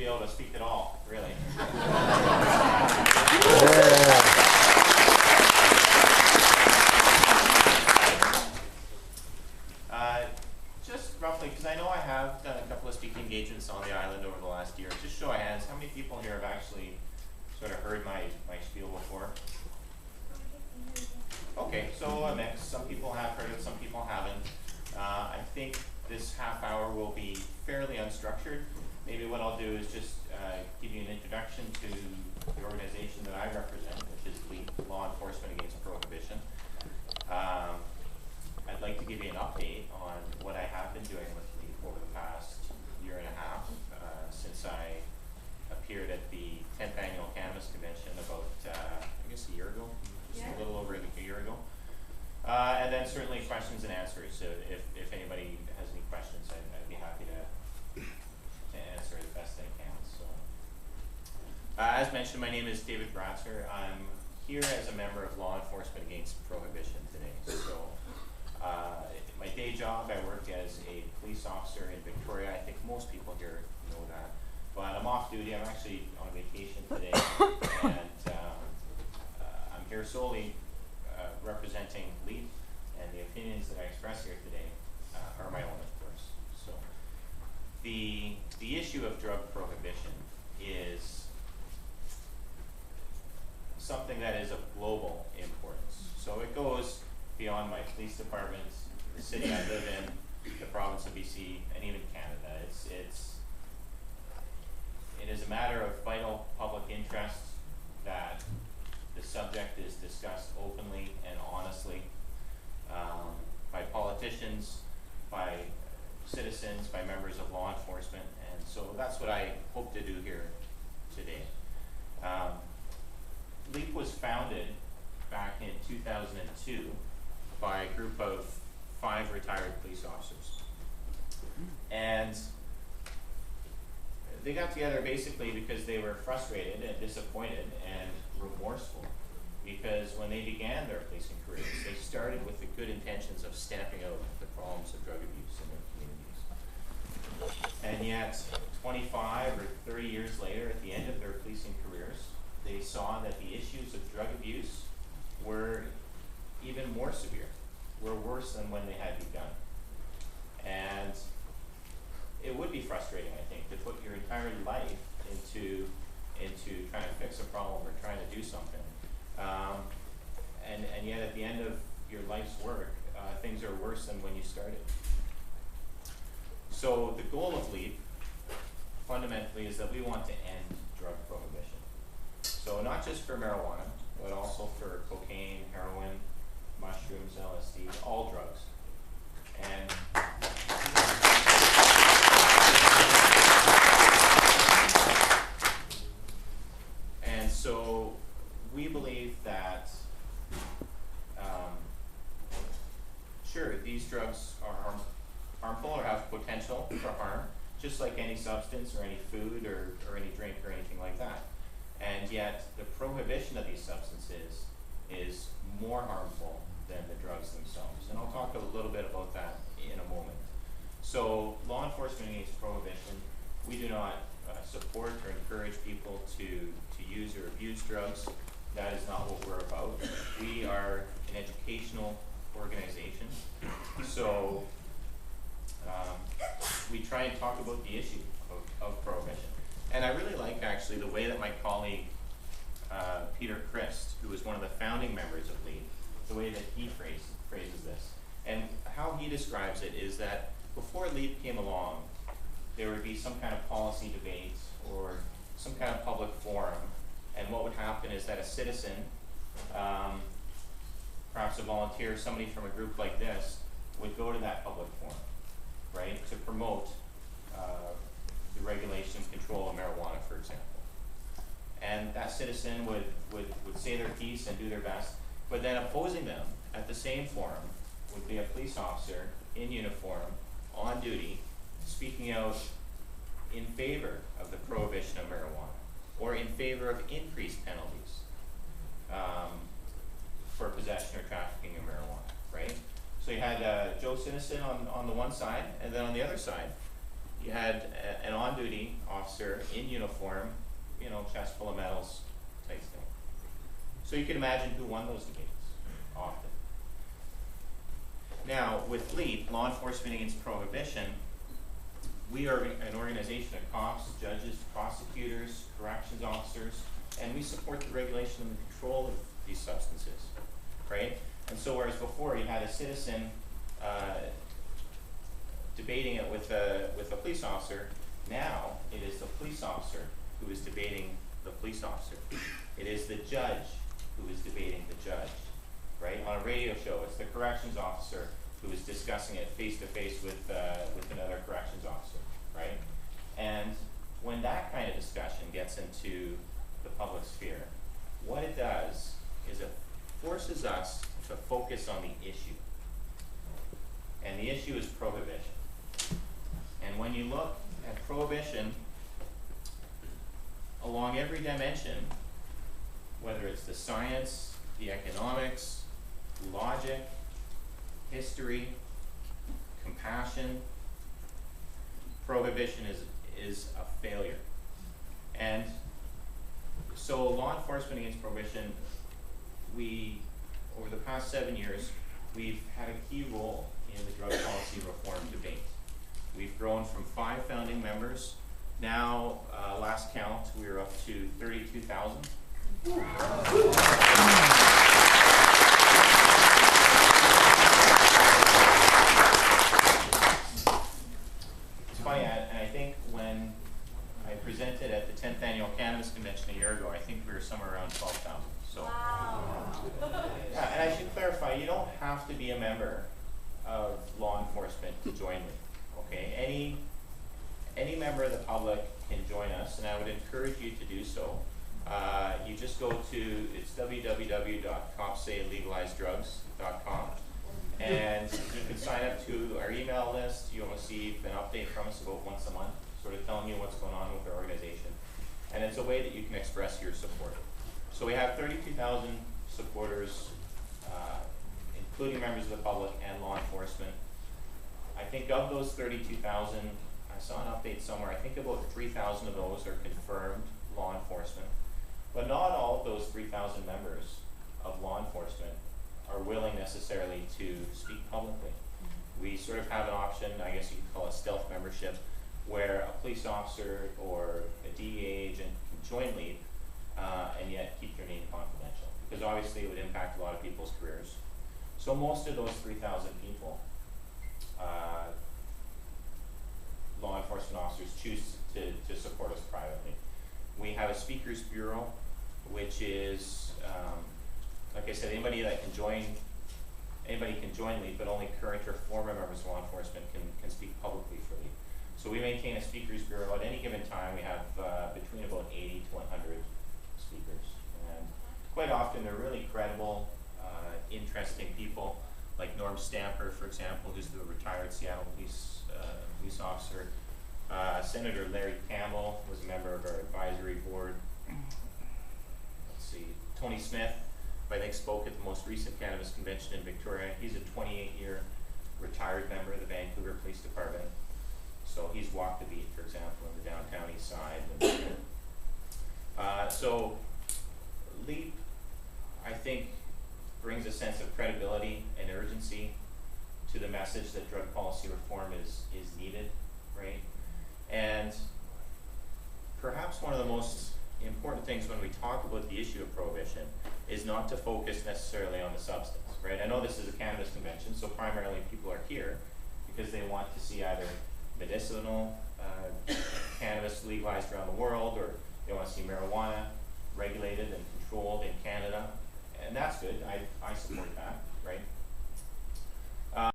be able to speak at all, really. Just roughly, because I know I have done a couple of speaking engagements on the island over the last year. Just show of hands, how many people here have actually sort of heard my spiel before? Okay, so a mix. Some people have heard it, some people haven't. I think this half hour will be fairly unstructured. Maybe what I'll do is just give you an introduction to the organization that I represent, which is Law Enforcement Against Prohibition. I'd like to give you an update on what I have been doing with LEAP over the past year and a half since I appeared at the 10th Annual Cannabis Convention about, I guess a year ago, just a little over a year ago. And then certainly questions and answers. So if anybody has any questions, I'd be happy to answer as best I can. So, as mentioned, my name is David Bratzer. I'm here as a member of Law Enforcement Against Prohibition today. So, my day job, I work as a police officer in Victoria. I think most people here know that. But I'm off duty. I'm actually on vacation today, and I'm here solely representing LEAP, and the opinions that I express here today are my own, of course. So, the issue of drug prohibition is something that is of global importance. So it goes beyond my police department, the city I live in, the province of BC, and even Canada. It is a matter of vital public interest that the subject is discussed openly and honestly by politicians, by citizens, by members of law enforcement, and so that's what I hope to do here today. LEAP was founded back in 2002 by a group of 5 retired police officers. And they got together basically because they were frustrated and disappointed and remorseful, because when they began their policing careers, they started with the good intentions of stamping out the problems of drug abuse in their communities. And yet, 25 or 30 years later, at the end of their policing careers, they saw that the issues of drug abuse were even more severe, were worse than when they had begun. And it would be frustrating, I think, to put your entire life into trying to fix a problem or trying to do something. And yet at the end of your life's work, things are worse than when you started. So the goal of LEAP, fundamentally, is that we want to end drug prohibition. So not just for marijuana, but also for cocaine, heroin, mushrooms, LSD, all drugs. And so we believe that, sure, these drugs are harmful or have potential for harm, just like any substance or any food or any drink or anything like that. And yet, the prohibition of these substances is more harmful than the drugs themselves. And I'll talk a little bit about that in a moment. So, Law Enforcement Against Prohibition, we do not support or encourage people to use or abuse drugs. That is not what we're about. We are an educational organization. So, we try and talk about the issue of prohibition. And I really like, actually, the way that my colleague, Peter Christ, who was one of the founding members of LEAP, the way that he phrases this. And how he describes it is that before LEAP came along, there would be some kind of policy debate or some kind of public forum. And what would happen is that a citizen, perhaps a volunteer, somebody from a group like this, would go to that public forum, right, to promote the regulation and control of marijuana, for example. And that citizen would say their piece and do their best, but then opposing them at the same forum would be a police officer in uniform, on duty, speaking out in favor of the prohibition of marijuana, or in favor of increased penalties for possession or trafficking of marijuana, right? So you had Joe Citizen on the one side, and then on the other side, you had an on-duty officer in uniform, you know, chest full of medals type thing. So you can imagine who won those debates often. Now, with LEAP, Law Enforcement Against Prohibition, we are an organization of cops, judges, prosecutors, corrections officers, and we support the regulation and the control of these substances, right? And so whereas before you had a citizen debating it with a police officer, now it is the police officer who is debating the police officer. It is the judge who is debating the judge, right? On a radio show, it's the corrections officer who is discussing it face-to-face with another corrections officer, right? And when that kind of discussion gets into the public sphere, what it does is it forces us to focus on the issue. And the issue is prohibition. And when you look at prohibition along every dimension, whether it's the science, the economics, logic, history, compassion, prohibition is a failure. And so Law Enforcement Against Prohibition, over the past 7 years, we've had a key role in the drug policy reform debate. We've grown from 5 founding members. Now, last count, we're up to 32,000. It's funny, and I think when I presented at the 10th Annual Cannabis Convention a year ago, I think we were somewhere around 12,000. So, wow. Yeah, and I should clarify, you don't have to be a member of law enforcement to join me. Okay, any member of the public can join us, and I would encourage you to do so. You just go to, it's www.copsaylegalizedrugs.com, and you can sign up to our email list. You'll receive an update from us about once a month, sort of telling you what's going on with our organization. And it's a way that you can express your support. So we have 32,000 supporters, including members of the public and law enforcement. I think of those 32,000, I saw an update somewhere, I think about 3,000 of those are confirmed law enforcement. But not all of those 3,000 members of law enforcement are willing necessarily to speak publicly. We sort of have an option, I guess you could call it stealth membership, where a police officer or a DEA agent can join LEAP and yet keep their name confidential, because obviously it would impact a lot of people's careers. So most of those 3,000 people, law enforcement officers choose to support us privately. We have a speakers bureau, which is, like I said, anybody can join LEAP, but only current or former members of law enforcement can speak publicly for LEAP. So we maintain a speakers bureau. At any given time, we have between about 80 to 100 speakers. And quite often, they're really credible, interesting people, like Norm Stamper, for example, who's the retired Seattle police officer. Senator Larry Campbell was a member of our advisory board. Let's see, Tony Smith, who I think spoke at the most recent cannabis convention in Victoria. He's a 28-year retired member of the Vancouver Police Department. So he's walked the beat, for example, on the downtown east side. So LEAP, I think, brings a sense of credibility and urgency to the message that drug policy reform is needed, right? And perhaps one of the most important things when we talk about the issue of prohibition is not to focus necessarily on the substance, right? I know this is a cannabis convention, so primarily people are here because they want to see either medicinal cannabis legalized around the world, or they want to see marijuana regulated and controlled in Canada, and that's good. I support that, right?